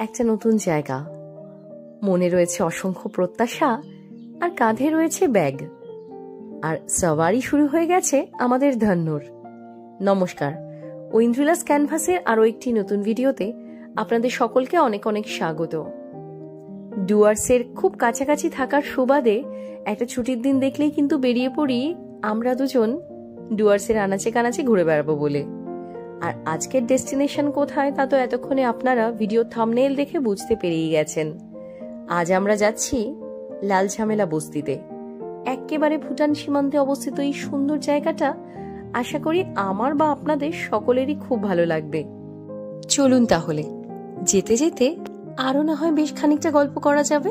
একটা নতুন জায়গা, মনে রয়েছে অসংখ্য প্রত্যাশা আর কাঁধে রয়েছে ব্যাগ, আর সওয়ারি শুরু হয়ে গেছে আমাদের ধন্যর। নমস্কার, ঐন্দ্রিলাস ক্যানভাসের আরো একটি নতুন ভিডিওতে আপনাদের সকলকে অনেক অনেক স্বাগত। ডুয়ার্সের খুব কাছাকাছি থাকার সুবাদে একটা ছুটির দিন দেখলেই কিন্তু বেরিয়ে পড়ি আমরা দুজন ডুয়ার্সের আনাচে কানাচে ঘুরে বেড়াবো বলে। আর আজকের ডেস্টিনেশন কোথায় তা তো এতক্ষণে আপনারা ভিডিও থাম্বনেইল দেখে বুঝতে পেরেই গেছেন। আজ আমরা যাচ্ছি লাল ঝামেলা বস্তিতে। একেবারে ভুটান সীমান্তে অবস্থিত এই সুন্দর জায়গাটা আশা করি আমার বা আপনাদের সকলেরই খুব ভালো লাগবে। চলুন তাহলে, যেতে যেতে আরো না হয় বেশ খানিকটা গল্প করা যাবে।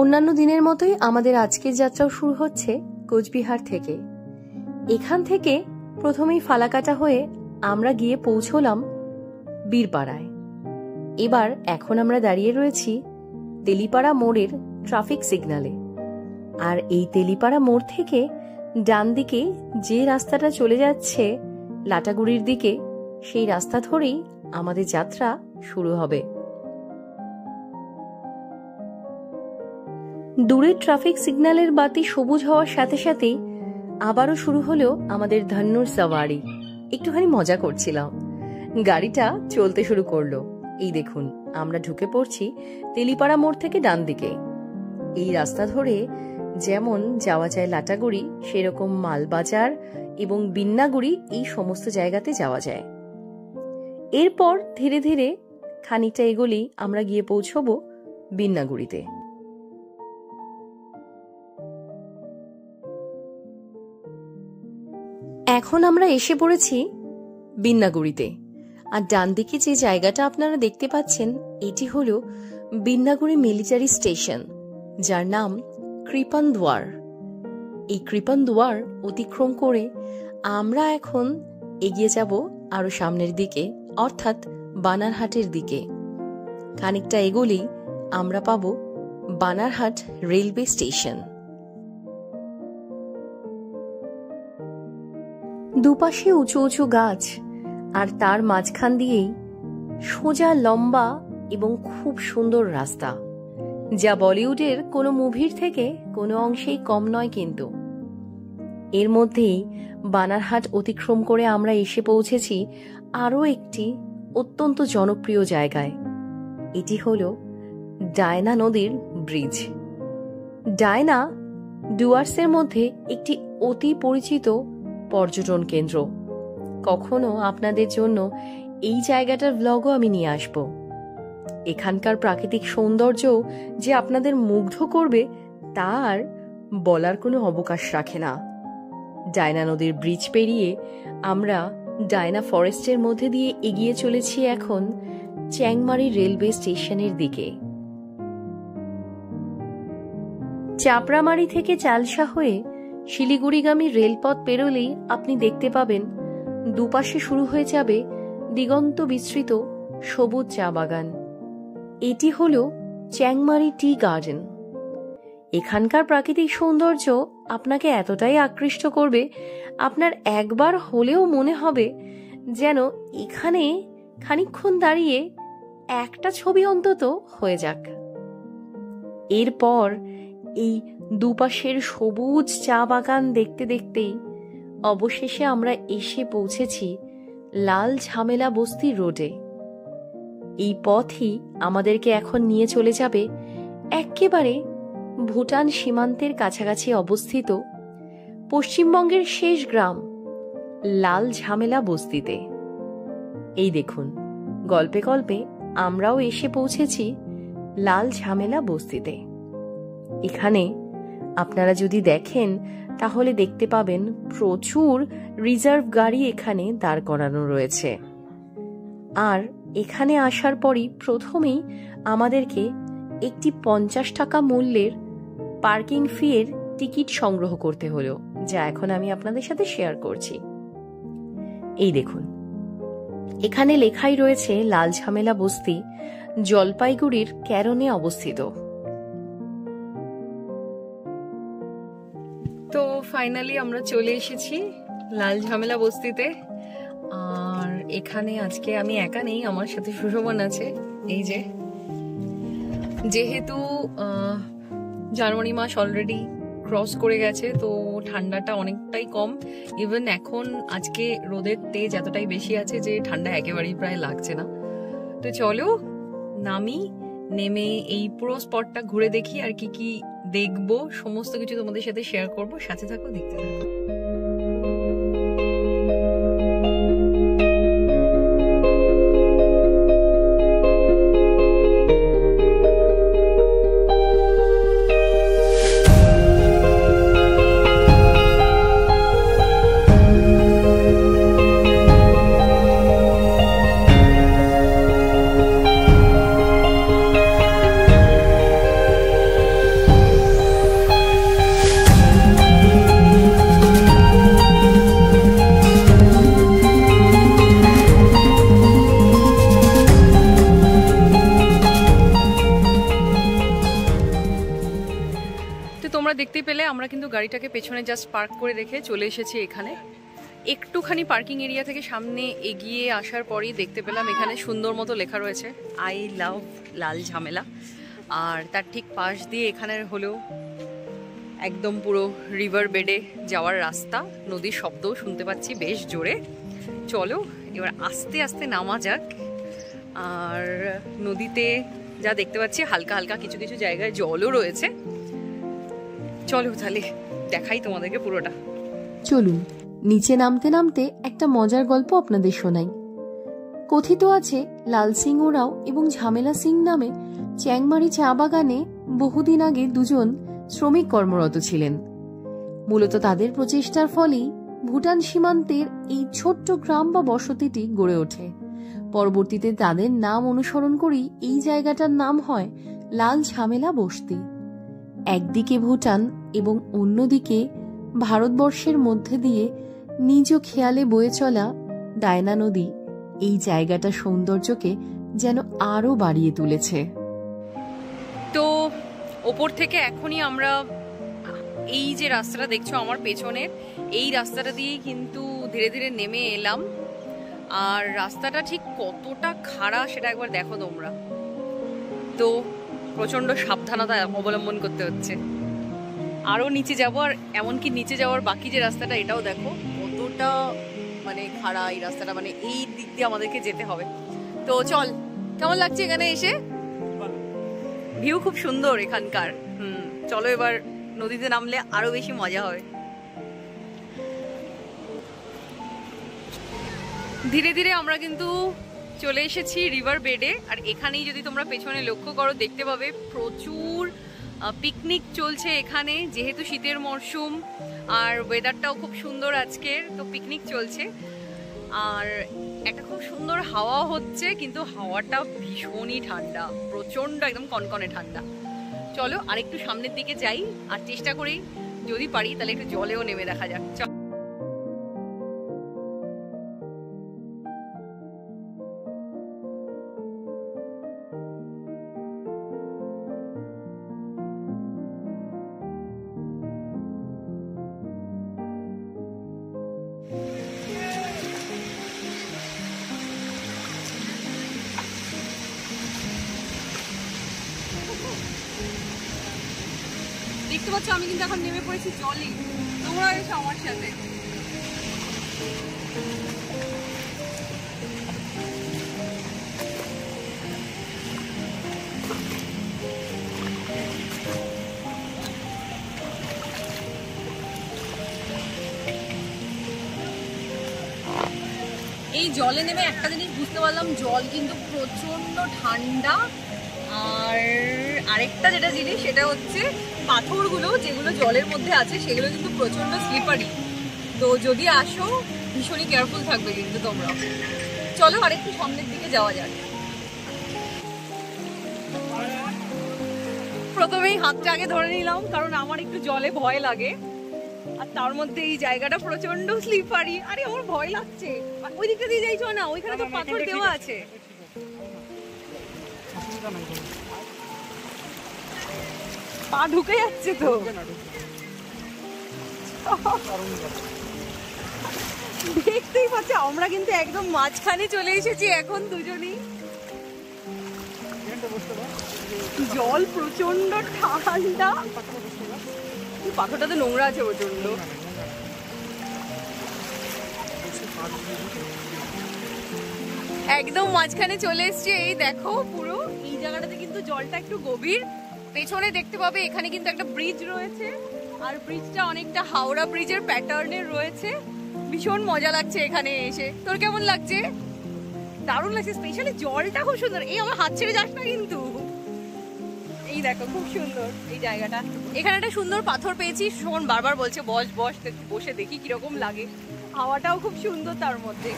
অন্যান্য দিনের মতোই আমাদের আজকের যাত্রাও শুরু হচ্ছে কোচবিহার থেকে। এখান থেকে প্রথমেই ফালাকাটা হয়ে আমরা গিয়ে পৌঁছলাম বীরপাড়ায়। এখন আমরা দাঁড়িয়ে রয়েছি তেলিপাড়া মোড়ের ট্রাফিক সিগন্যালে। আর এই তেলিপাড়া মোড় থেকে ডান দিকে যে রাস্তাটা চলে যাচ্ছে লাটাগুড়ির দিকে, সেই রাস্তা ধরেই আমাদের যাত্রা শুরু হবে। দূরের ট্রাফিক সিগন্যালের বাতি সবুজ হওয়ার সাথে সাথেই আবারও শুরু হলো আমাদের ধন্যর সওয়ারি। একটুখানি মজা করছিলাম, গাড়িটা চলতে শুরু করলো। এই দেখুন, আমরা ঢুকে পড়ছি তেলিপাড়া মোড় থেকে ডান দিকে। এই রাস্তা ধরে যেমন যাওয়া যায় লাটাগুড়ি, সেরকম মালবাজার এবং বিন্নাগুড়ি এই সমস্ত জায়গাতে যাওয়া যায়। এরপর ধীরে ধীরে খানিকটা এগোলেই আমরা গিয়ে পৌঁছবো বিন্নাগুড়িতে। এখন আমরা এসে পড়েছি বিন্নাগুড়িতে। আর ডান দিকে যে জায়গাটা আপনারা দেখতে পাচ্ছেন, এটি হলো বিন্নাগুড়ি মিলিটারি স্টেশন, যার নাম কৃপন দুয়ার। এই কৃপন দুয়ার অতিক্রম করে আমরা এখন এগিয়ে যাব আরো সামনের দিকে, অর্থাৎ বানারহাটের দিকে। খানিকটা এগোলেই আমরা পাবো বানারহাট রেলওয়ে স্টেশন। দুপাশে উঁচু উঁচু গাছ, আর তার মাঝখান দিয়েই সোজা লম্বা এবং খুব সুন্দর রাস্তা, যা বলিউডের কোনো মুভির থেকে কোনো অংশেই কম নয়। কিন্তু এর মধ্যেই বানারহাট অতিক্রম করে আমরা এসে পৌঁছেছি আরও একটি অত্যন্ত জনপ্রিয় জায়গায়। এটি হলো ডায়না নদীর ব্রিজ। ডায়না ডুয়ার্সের মধ্যে একটি অতি পরিচিত পর্যটন কেন্দ্র। কখনো আপনাদের জন্য এই জায়গাটার ব্লগও আমি নিয়ে আসব। এখানকার প্রাকৃতিক সৌন্দর্য যে আপনাদের মুগ্ধ করবে তার বলার কোনো অবকাশ রাখে না। ডায়না নদীর ব্রিজ পেরিয়ে আমরা ডায়না ফরেস্টের মধ্যে দিয়ে এগিয়ে চলেছি এখন চ্যাংমারি রেলওয়ে স্টেশনের দিকে। চাপড়ামারি থেকে চালসা হয়ে শিলিগুড়িগামী রেলপথ পেরোলেই আপনি দেখতে পাবেন দুপাশে শুরু হয়ে যাবে দিগন্ত বিস্তৃত সবুজ চা বাগান। এটি হলো চ্যাংমারি টি গার্ডেন। এখানকার প্রাকৃতিক সৌন্দর্য আপনাকে এতটাই আকৃষ্ট করবে, আপনার একবার হলেও মনে হবে যেন এখানে খানিকক্ষণ দাঁড়িয়ে একটা ছবি অন্তত হয়ে যাক। এরপর এই দুপাশের সবুজ চা বাগান দেখতে দেখতেই অবশেষে আমরা এসে পৌঁছেছি লাল ঝামেলা বস্তি রোডে। এই পথই আমাদেরকে এখন নিয়ে চলে যাবে একেবারে ভুটান সীমান্তের কাছাকাছি অবস্থিত পশ্চিমবঙ্গের শেষ গ্রাম লাল ঝামেলা বস্তিতে। এই দেখুন, গল্পে গল্পে আমরাও এসে পৌঁছেছি লাল ঝামেলা বস্তিতে। এখানে আপনারা যদি দেখেন তাহলে দেখতে পাবেন প্রচুর রিজার্ভ গাড়ি এখানে দাঁড় করানো রয়েছে। আর এখানে আসার পরই প্রথমেই আমাদেরকে একটি 50 টাকা মূল্যের পার্কিং ফি এর টিকিট সংগ্রহ করতে হলো, যা এখন আমি আপনাদের সাথে শেয়ার করছি। এই দেখুন, এখানে লেখাই রয়েছে লাল ঝামেলা বস্তি জলপাইগুড়ির ক্যারনে অবস্থিত। তো ফাইনালি আমরা চলে এসেছি লাল ঝামেলা বস্তিতে। আর এখানে আজকে আমি একা নেই, আমার সাথে সুশোভন আছে। এই যে, যেহেতু জানুয়ারি মাস অলরেডি ক্রস করে গেছে, তো ঠান্ডাটা অনেকটাই কম। ইভেন এখন আজকে রোদের তেজ এতটাই বেশি আছে যে ঠান্ডা একেবারেই প্রায় লাগছে না। তো চলো নেমে এই পুরো স্পটটা ঘুরে দেখি, আর কি কি দেখবো সমস্ত কিছু তোমাদের সাথে শেয়ার করবো। সাথে থাকো, দেখতে থাকো। দেখতে পেলে আমরা কিন্তু গাড়িটাকে পেছনে জাস্ট পার্ক করে রেখে চলে এসেছি এখানে। একটুখানি পার্কিং এরিয়া থেকে সামনে এগিয়ে আসার পরই দেখতে পেলাম এখানে সুন্দর মতো লেখা রয়েছে আই লাভ লাল ঝামেলা। আর তার ঠিক পাশ দিয়ে এখানে হলো একদম পুরো রিভার বেডে যাওয়ার রাস্তা। নদীর শব্দও শুনতে পাচ্ছি বেশ জোরে। চলো এবার আস্তে আস্তে নামা যাক। আর নদীতে যা দেখতে পাচ্ছি হালকা হালকা কিছু কিছু জায়গায় জলও রয়েছে। চলো তাহলে দেখাই তোমাদেরকে পুরোটা। চলুন নিচে নামতে নামতে একটা মজার গল্প আপনাদের শোনাই। কথিত আছে লাল সিং ওরাও এবং ঝামেলা সিং নামে চ্যাংমারি চা বাগানে বহুদিন আগে দুজন শ্রমিক কর্মরত ছিলেন। মূলত তাদের প্রচেষ্টার ফলেই ভুটান সীমান্তের এই ছোট্ট গ্রাম বা বসতিটি গড়ে ওঠে। পরবর্তীতে তাদের নাম অনুসরণ করেই এই জায়গাটার নাম হয় লাল ঝামেলা বস্তি। একদিকে ভুটান এবং অন্যদিকে ভারতবর্ষের মধ্যে দিয়ে নিজ খেয়ালে বয়ে চলা ডায়না নদী এই জায়গাটার সৌন্দর্যকে যেন আরো বাড়িয়ে তুলেছে। তো ওপর থেকে এখনই আমরা এই যে রাস্তাটা দেখছো আমার পেছনের, এই রাস্তাটা দিয়েই কিন্তু ধীরে ধীরে নেমে এলাম। আর রাস্তাটা ঠিক কতটা খাড়া সেটা একবার দেখো তোমরা। তো প্রচন্ড সাবধানতা অবলম্বন করতে হচ্ছে। আরো নিচে যাবো, আর এমনকি নিচে যাওয়ার বাকি যে রাস্তাটা এটাও দেখো কতটা মানে খাড়া এই রাস্তাটা, মানে এই দিক দিয়ে আমাদেরকে যেতে হবে। তো চল, কেমন লাগছে এখানে এসে? ভিউ খুব সুন্দর এখানকার। চলো এবার নদীতে নামলে আরো বেশি মজা হবে। ধীরে ধীরে আমরা কিন্তু চলে এসেছি রিভার বেডে। আর এখানেই যদি তোমরা পেছনে লক্ষ্য করো দেখতে পাবে প্রচুর পিকনিক চলছে এখানে, যেহেতু শীতের মরশুম আর ওয়েদারটাও খুব সুন্দর আজকের, তো পিকনিক চলছে। আর একটা খুব সুন্দর হাওয়া হচ্ছে, কিন্তু হাওয়াটা ভীষণই ঠান্ডা, প্রচন্ড একদম কনকনে ঠান্ডা। চলো আর একটু সামনের দিকে যাই, আর চেষ্টা করি যদি পারি তাহলে একটু জলেও নেমে দেখা যাক। দেখতে পাচ্ছ আমি কিন্তু এখন নেমে পড়েছি জলে, তোমরা এসো আমার সাথে। এই জলে নেমে একটা জিনিস বুঝতে পারলাম, জল কিন্তু প্রচন্ড ঠান্ডা। আর আরেকটা যেটা জিনিস সেটা হচ্ছে পাথরগুলো যেগুলো জলের মধ্যে আছে সেগুলো কিন্তু প্রচন্ড স্লিপারি। তো যদি আসো ভীষণই কেয়ারফুল থাকবে কিন্তু তোমরা। চলো আরেকটু সামনের দিকে যাওয়া যাক। প্রথমেই হাতটা আগে ধরে নিলাম, কারণ আমার একটু জলে ভয় লাগে। আর তার মধ্যে এই জায়গাটা প্রচন্ড স্লিপারি। আরে আমার ভয় লাগছে। ওই দিকটা দিয়ে যাইছো না, ওইখানে তো পাথর দেওয়া আছে। পা ঢুকে যাচ্ছে তো। দেখতেই পাচ্ছি আমরা কিন্তু একদম মাঝখানে চলে এসেছি এখন দুজনেই। জল প্রচন্ড ঠান্ডা, পাথরটাতে নোংরা আছে প্রচন্ড। একদম মাঝখানে চলে এসছি, এই দেখো পুরো এই জায়গাটাতে কিন্তু জলটা একটু গভীর। পেছনে দেখতে পাবে এখানে কিন্তু একটা ব্রিজ রয়েছে, আর ব্রিজটা অনেকটা হাওড়া ব্রিজের প্যাটার্নের রয়েছে। ভীষণ মজা লাগছে এখানে এসে। তোর কেমন লাগছে? দারুণ লাগছে, স্পেশালি জলটা খুব সুন্দর। এই আমার হাত ছেড়ে যাস না কিন্তু। এই দেখো খুব সুন্দর এই জায়গাটা। এখানে একটা সুন্দর পাথর পেয়েছি, শোন বারবার বলছে বস বস, বসে দেখি কিরকম লাগে। হাওয়াটাও খুব সুন্দর তার মধ্যে।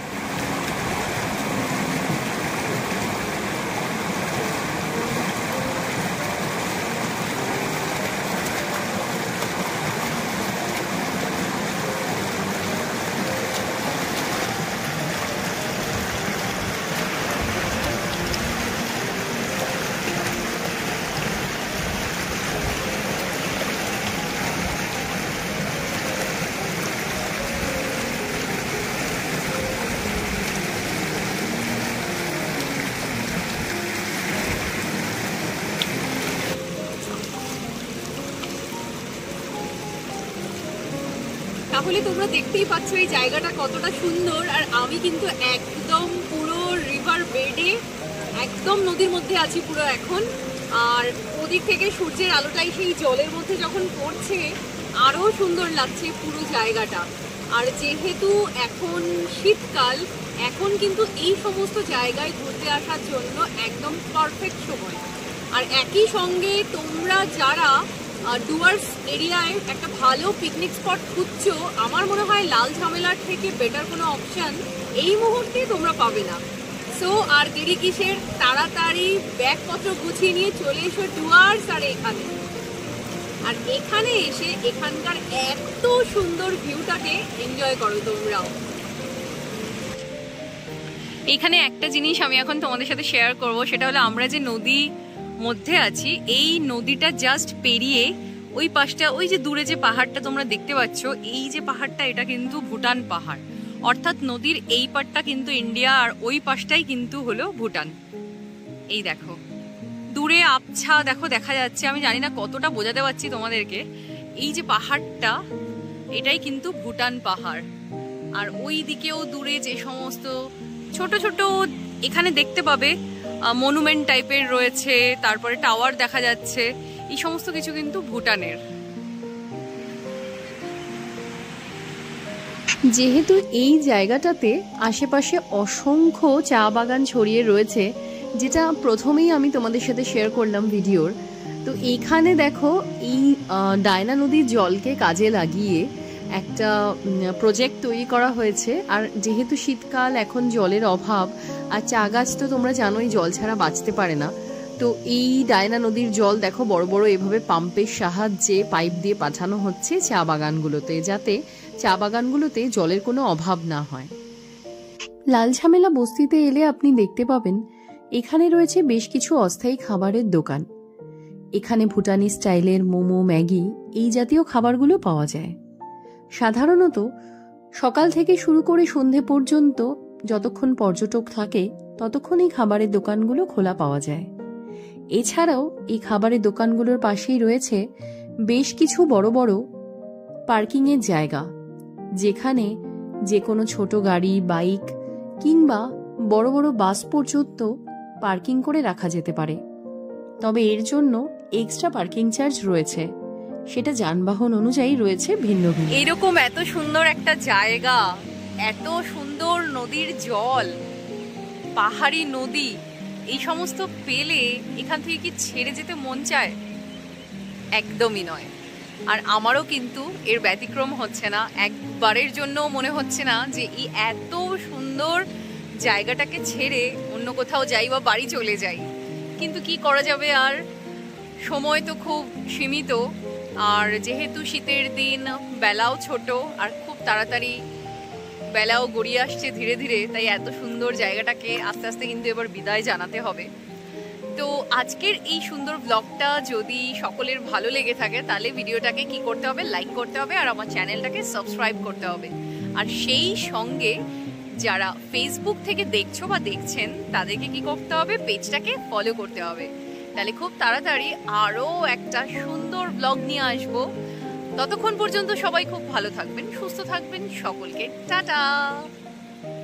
তাহলে তোমরা দেখতেই পাচ্ছ এই জায়গাটা কতটা সুন্দর। আর আমি কিন্তু একদম পুরো রিভার বেডে, একদম নদীর মধ্যে আছি পুরো এখন। আর ওদিক থেকে সূর্যের আলোটাই সেই জলের মধ্যে যখন পড়ছে আরো সুন্দর লাগছে পুরো জায়গাটা। আর যেহেতু এখন শীতকাল, এখন কিন্তু এই সমস্ত জায়গায় ঘুরতে আসার জন্য একদম পারফেক্ট সময়। আর একই সঙ্গে তোমরা যারা ডুয়ার্স এরিয়ায় একটা ভালো পিকনিক স্পট খুঁজছো, আমার মনে হয় লাল ঝামেলার থেকে বেটার কোনো অপশন এই মুহূর্তে তোমরা পাবে না। সো আর দেরি কিসের, তাড়াতাড়ি ব্যাগপত্র গুছিয়ে নিয়ে চলে এসো ডুয়ার্স। আর এখানে এসে এখানকার এত সুন্দর ভিউটাকে এনজয় করো তোমরাও। এখানে একটা জিনিস আমি এখন তোমাদের সাথে শেয়ার করব, সেটা হলো আমরা যে নদী মধ্যে আছি, এই নদীটা জাস্ট পেরিয়ে ওই পাশটা, ওই যে দূরে যে পাহাড়টা তোমরা দেখতে পাচ্ছ, এই যে পাহাড়টা, এটা কিন্তু ভুটান পাহাড়। অর্থাৎ নদীর এই পাশটা কিন্তু ইন্ডিয়া আর ওই পাশটাই কিন্তু হলো ভুটান। এই দেখো দূরে আবছা দেখো দেখা যাচ্ছে, আমি জানি না কতটা বোঝাতে পারছি তোমাদেরকে। এই যে পাহাড়টা, এটাই কিন্তু ভুটান পাহাড়। আর ওই দিকেও দূরে যে সমস্ত ছোট ছোট এখানে দেখতে পাবে মনুমেন্ট টাইপের রয়েছে, তারপরে টাওয়ার দেখা যাচ্ছে, এই সমস্ত কিছু কিন্তু ভুটানের। যেহেতু এই জায়গাটাতে আশেপাশে অসংখ্য চা বাগান ছড়িয়ে রয়েছে, যেটা প্রথমেই আমি তোমাদের সাথে শেয়ার করলাম ভিডিওর, তো এইখানে দেখো এই ডায়না নদীর জলকে কাজে লাগিয়ে একটা প্রজেক্ট তৈরি করা হয়েছে। আর যেহেতু শীতকাল, এখন জলের অভাব, আর চা গাছ তো তোমরা জানোই জল ছাড়া বাঁচতে পারে না, তো এই ডায়না নদীর জল দেখো বড় বড় এভাবে পাম্পের সাহায্যে পাইপ দিয়ে পাঠানো হচ্ছে চা বাগানগুলোতে, যাতে চা বাগানগুলোতে জলের কোনো অভাব না হয়। লাল ঝামেলা বস্তিতে এলে আপনি দেখতে পাবেন এখানে রয়েছে বেশ কিছু অস্থায়ী খাবারের দোকান। এখানে ভুটানি স্টাইলের মোমো, ম্যাগি এই জাতীয় খাবারগুলো পাওয়া যায়। সাধারণত সকাল থেকে শুরু করে সন্ধে পর্যন্ত যতক্ষণ পর্যটক থাকে ততক্ষণ এই খাবারের দোকানগুলো খোলা পাওয়া যায়। এছাড়াও এই খাবারের দোকানগুলোর পাশেই রয়েছে বেশ কিছু বড় বড় পার্কিংয়ের জায়গা, যেখানে যে কোনো ছোট গাড়ি, বাইক কিংবা বড় বড় বাস পর্যন্ত পার্কিং করে রাখা যেতে পারে। তবে এর জন্য এক্সট্রা পার্কিং চার্জ রয়েছে, সেটা যানবাহন অনুযায়ী রয়েছে ভিন্ন ভিন্ন। এরকম এত সুন্দর একটা জায়গা, এত সুন্দর নদীর জল, পাহাড়ি নদী, এই সমস্ত পেলে এখান থেকে কি ছেড়ে যেতে মন চায়? একদমই নয়। আর আমারও কিন্তু এর ব্যতিক্রম হচ্ছে না, একবারের জন্য মনে হচ্ছে না যে এই এত সুন্দর জায়গাটাকে ছেড়ে অন্য কোথাও যাই বা বাড়ি চলে যাই। কিন্তু কি করা যাবে, আর সময় তো খুব সীমিত। আর যেহেতু শীতের দিন, বেলাও ছোট, আর খুব তাড়াতাড়ি বেলাও গড়িয়ে আসছে ধীরে ধীরে, তাই এত সুন্দর জায়গাটাকে আস্তে আস্তে কিন্তু এবার বিদায় জানাতে হবে। তো আজকের এই সুন্দর ব্লগটা যদি সকলের ভালো লেগে থাকে, তাহলে ভিডিওটাকে কি করতে হবে, লাইক করতে হবে, আর আমার চ্যানেলটাকে সাবস্ক্রাইব করতে হবে। আর সেই সঙ্গে যারা ফেসবুক থেকে দেখছো বা দেখছেন তাদেরকে কি করতে হবে, পেজটাকে ফলো করতে হবে। তাহলে খুব তাড়াতাড়ি আরও একটা সুন্দর ব্লগ নিয়ে আসবো। ততক্ষণ পর্যন্ত সবাই খুব ভালো থাকবেন, সুস্থ থাকবেন। সকলকে টাটা।